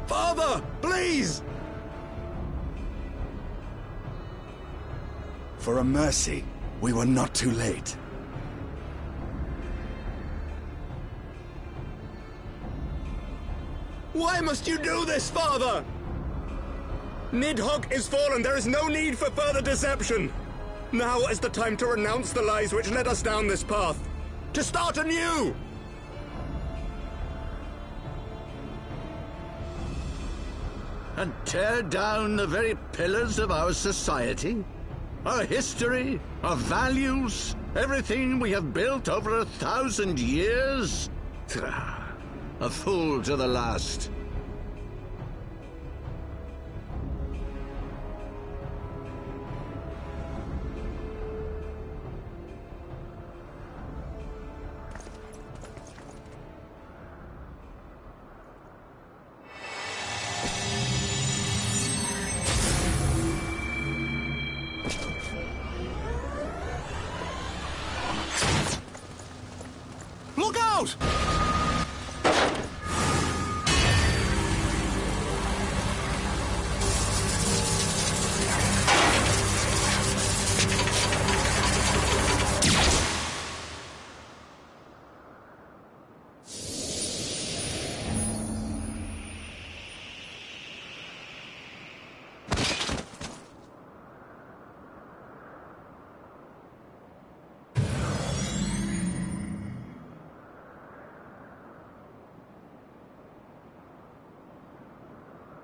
Father, please! For a mercy, we were not too late. Why must you do this, Father? Nidhogg is fallen. There is no need for further deception. Now is the time to renounce the lies which led us down this path. To start anew! And tear down the very pillars of our society? Our history, our values, everything we have built over 1,000 years? A fool to the last. Look out!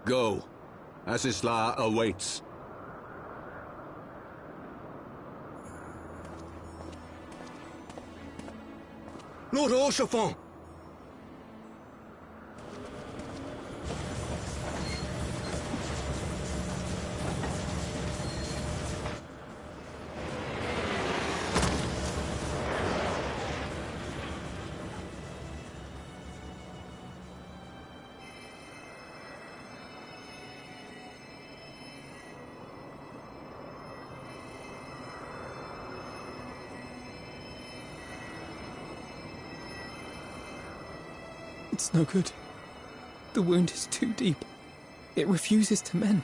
Go. Azizla awaits. Lord Orchefort! It's no good. The wound is too deep. It refuses to mend.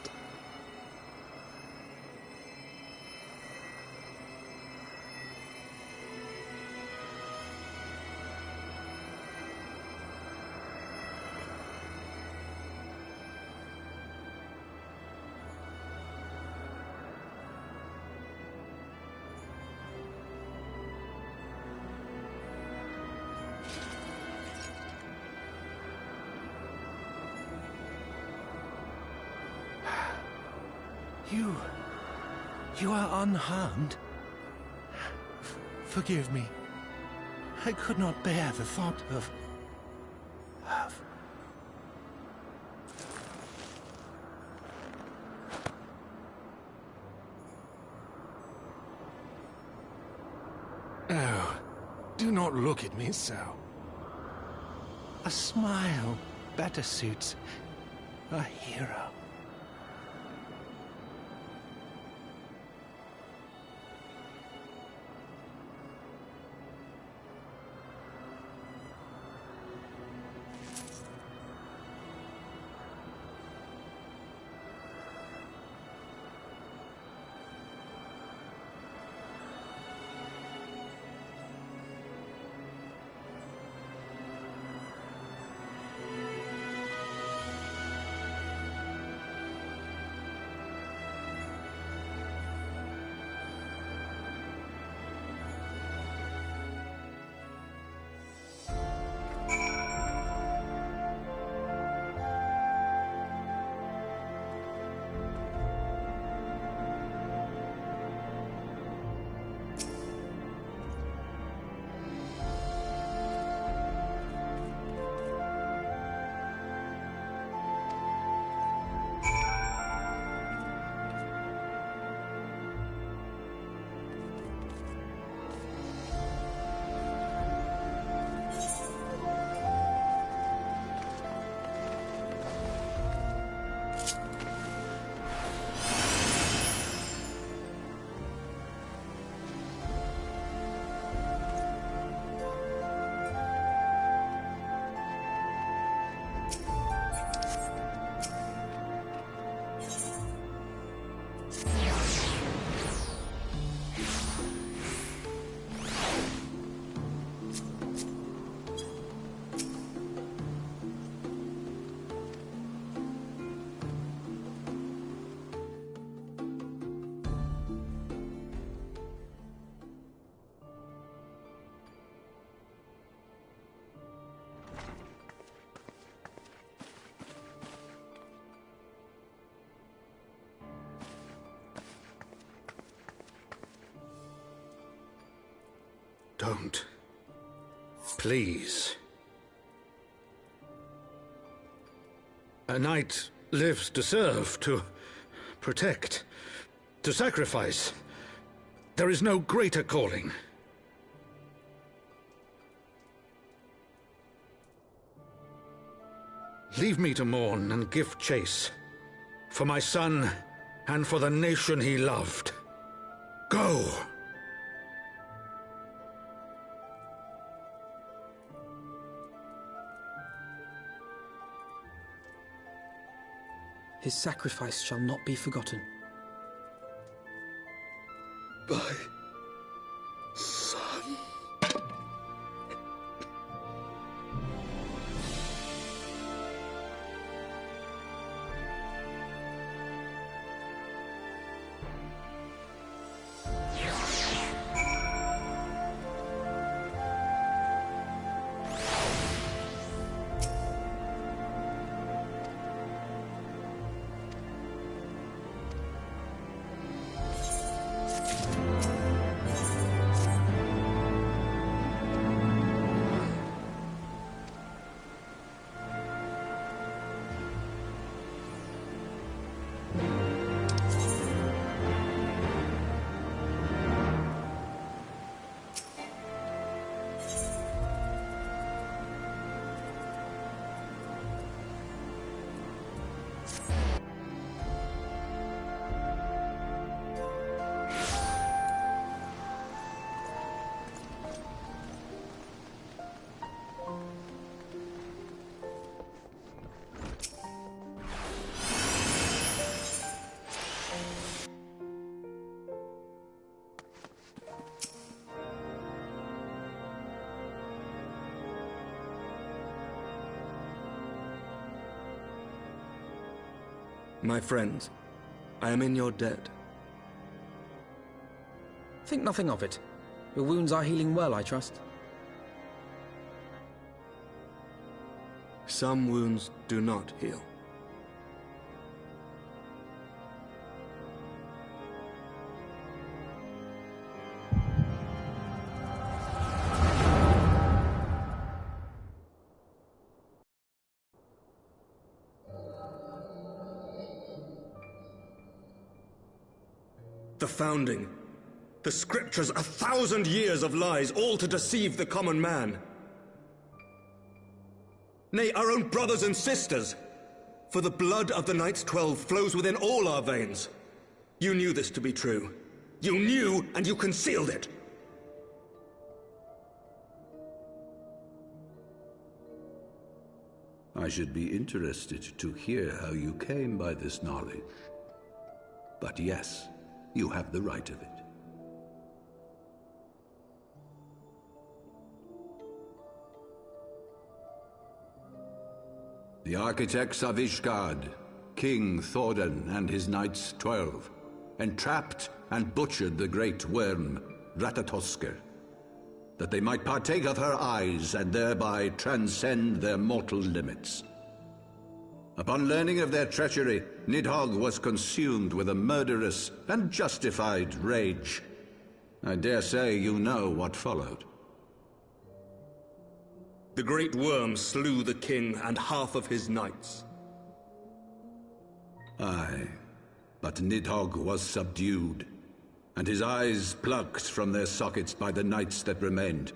You are unharmed? Forgive me. I could not bear the thought of... Oh, do not look at me so. A smile better suits a hero. Don't. Please. A knight lives to serve, to protect, to sacrifice. There is no greater calling. Leave me to mourn and give chase, for my son and for the nation he loved. Go! His sacrifice shall not be forgotten. My son. My friends, I am in your debt. Think nothing of it. Your wounds are healing well, I trust. Some wounds do not heal. The founding, the scriptures, 1,000 years of lies, all to deceive the common man. Nay, our own brothers and sisters. For the blood of the Knights 12 flows within all our veins. You knew this to be true. You knew, and you concealed it. I should be interested to hear how you came by this knowledge. But yes, you have the right of it. The architects of Ishgard, King Thordan and his Knights 12, entrapped and butchered the great worm, Ratatoskr, that they might partake of her eyes and thereby transcend their mortal limits. Upon learning of their treachery, Nidhogg was consumed with a murderous and justified rage. I dare say you know what followed. The great worm slew the king and half of his knights. Aye, but Nidhogg was subdued, and his eyes plucked from their sockets by the knights that remained.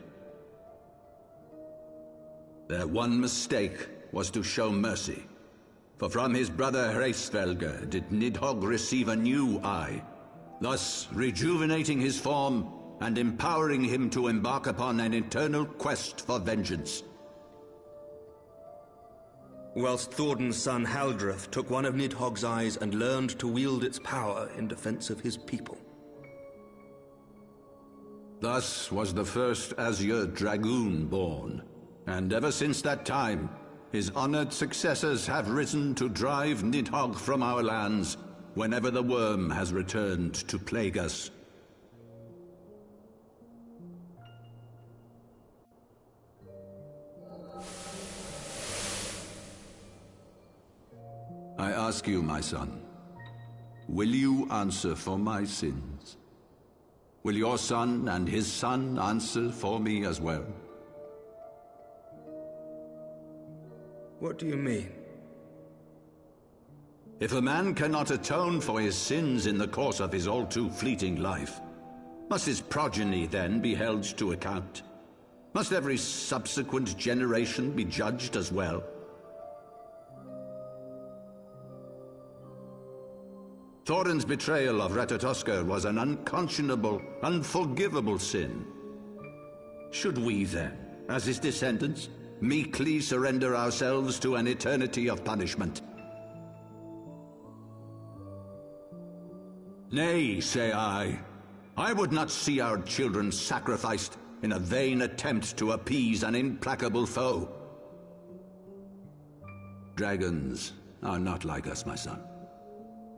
Their one mistake was to show mercy. For from his brother Hraesvelgr did Nidhogg receive a new eye, thus rejuvenating his form and empowering him to embark upon an eternal quest for vengeance. Whilst Thordan's son Haldreth took one of Nidhogg's eyes and learned to wield its power in defense of his people. Thus was the first Azure Dragoon born, and ever since that time, his honored successors have risen to drive Nidhogg from our lands whenever the worm has returned to plague us. I ask you, my son, will you answer for my sins? Will your son and his son answer for me as well? What do you mean? If a man cannot atone for his sins in the course of his all-too-fleeting life, must his progeny then be held to account? Must every subsequent generation be judged as well? Thorin's betrayal of Ratatoskr was an unconscionable, unforgivable sin. Should we then, as his descendants, meekly surrender ourselves to an eternity of punishment? Nay, say I. I would not see our children sacrificed in a vain attempt to appease an implacable foe. Dragons are not like us, my son.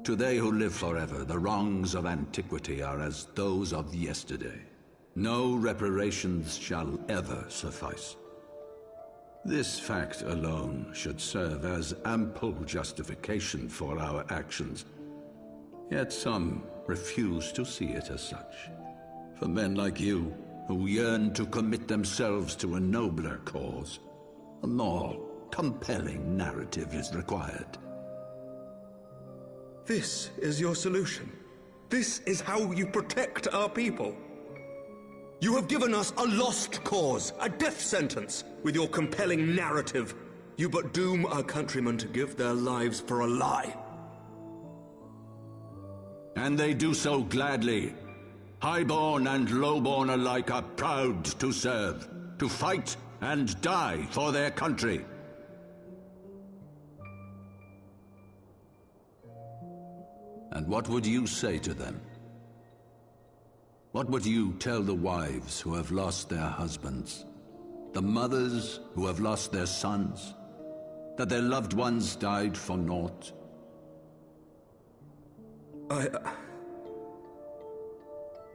To they who live forever, the wrongs of antiquity are as those of yesterday. No reparations shall ever suffice. This fact alone should serve as ample justification for our actions. Yet some refuse to see it as such. For men like you, who yearn to commit themselves to a nobler cause, a more compelling narrative is required. This is your solution. This is how you protect our people. You have given us a lost cause, a death sentence. With your compelling narrative, you but doom our countrymen to give their lives for a lie. And they do so gladly. Highborn and lowborn alike are proud to serve, to fight and die for their country. And what would you say to them? What would you tell the wives who have lost their husbands? The mothers who have lost their sons? That their loved ones died for naught?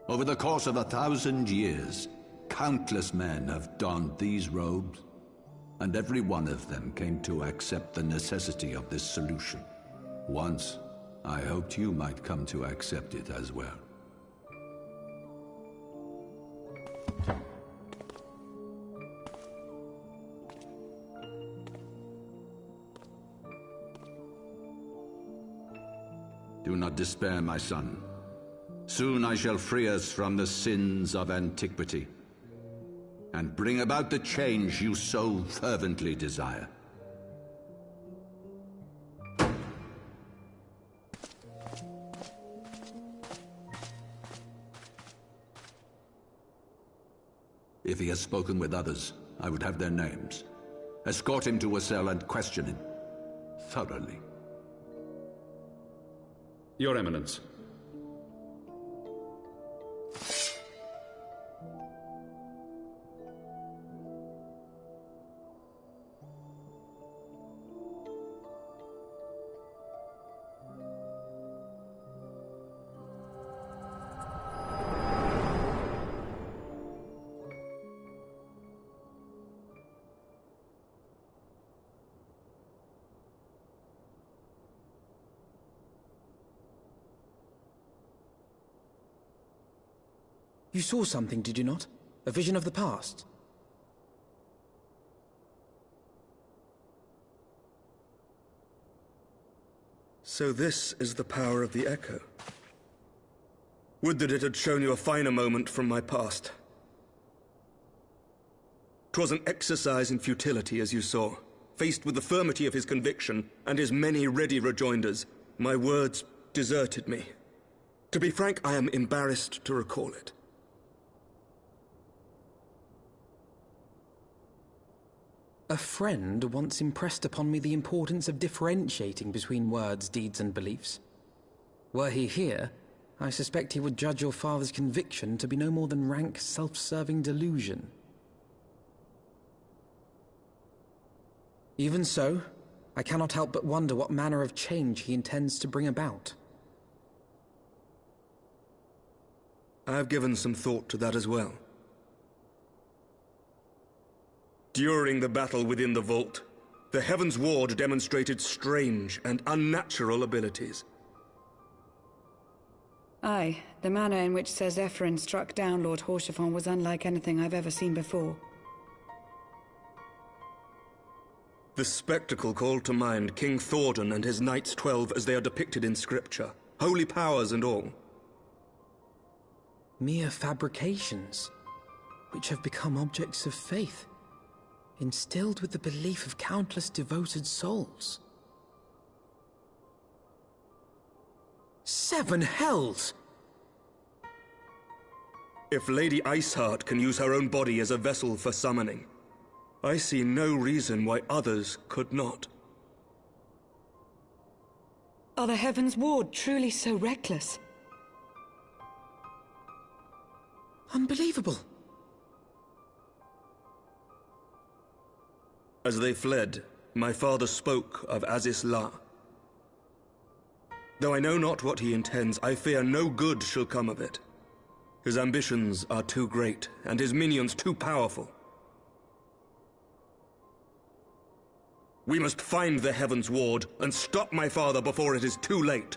Over the course of 1,000 years, countless men have donned these robes, and every one of them came to accept the necessity of this solution. Once, I hoped you might come to accept it as well. Do not despair, my son. Soon I shall free us from the sins of antiquity, and bring about the change you so fervently desire. If he has spoken with others, I would have their names. Escort him to a cell and question him thoroughly. Your Eminence. You saw something, did you not? A vision of the past? So this is the power of the Echo. Would that it had shown you a finer moment from my past. 'Twas an exercise in futility, as you saw. Faced with the firmity of his conviction and his many ready rejoinders, my words deserted me. To be frank, I am embarrassed to recall it. A friend once impressed upon me the importance of differentiating between words, deeds, and beliefs. Were he here, I suspect he would judge your father's conviction to be no more than rank, self-serving delusion. Even so, I cannot help but wonder what manner of change he intends to bring about. I have given some thought to that as well. During the battle within the vault, the Heaven's Ward demonstrated strange and unnatural abilities. Aye, the manner in which Ser Zephyrin struck down Lord Haurchefant was unlike anything I've ever seen before. The spectacle called to mind King Thordan and his Knights 12 as they are depicted in scripture, holy powers and all. Mere fabrications, which have become objects of faith, instilled with the belief of countless devoted souls. 7 hells! If Lady Iceheart can use her own body as a vessel for summoning, I see no reason why others could not. Are the Heaven's Ward truly so reckless? Unbelievable. As they fled, my father spoke of Azys La. Though I know not what he intends, I fear no good shall come of it. His ambitions are too great, and his minions too powerful. We must find the Heaven's Ward and stop my father before it is too late.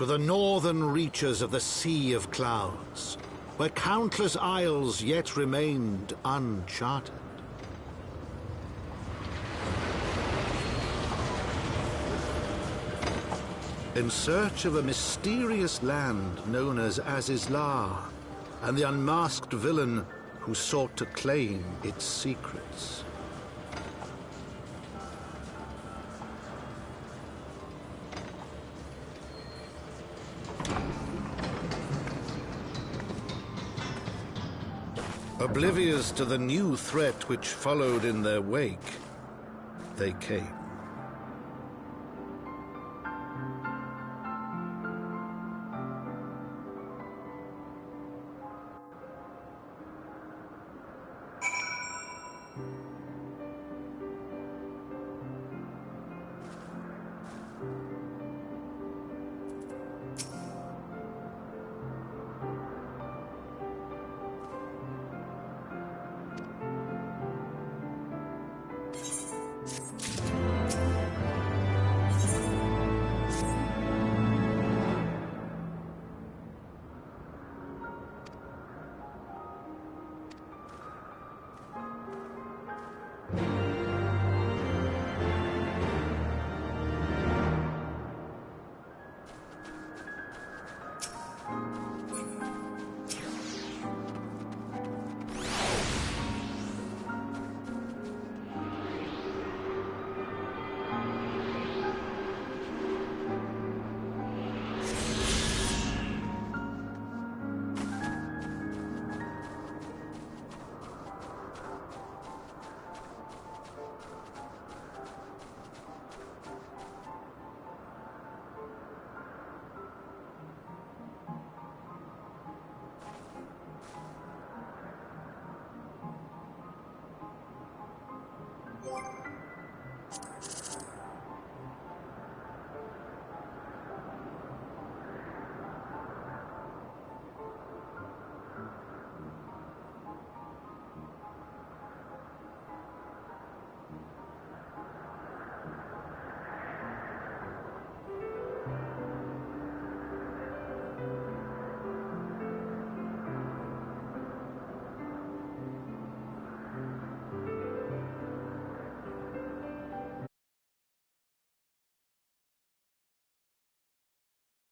to the northern reaches of the Sea of Clouds, where countless isles yet remained uncharted. In search of a mysterious land known as Azizlar, and the unmasked villain who sought to claim its secrets. Oblivious to the new threat which followed in their wake, they came.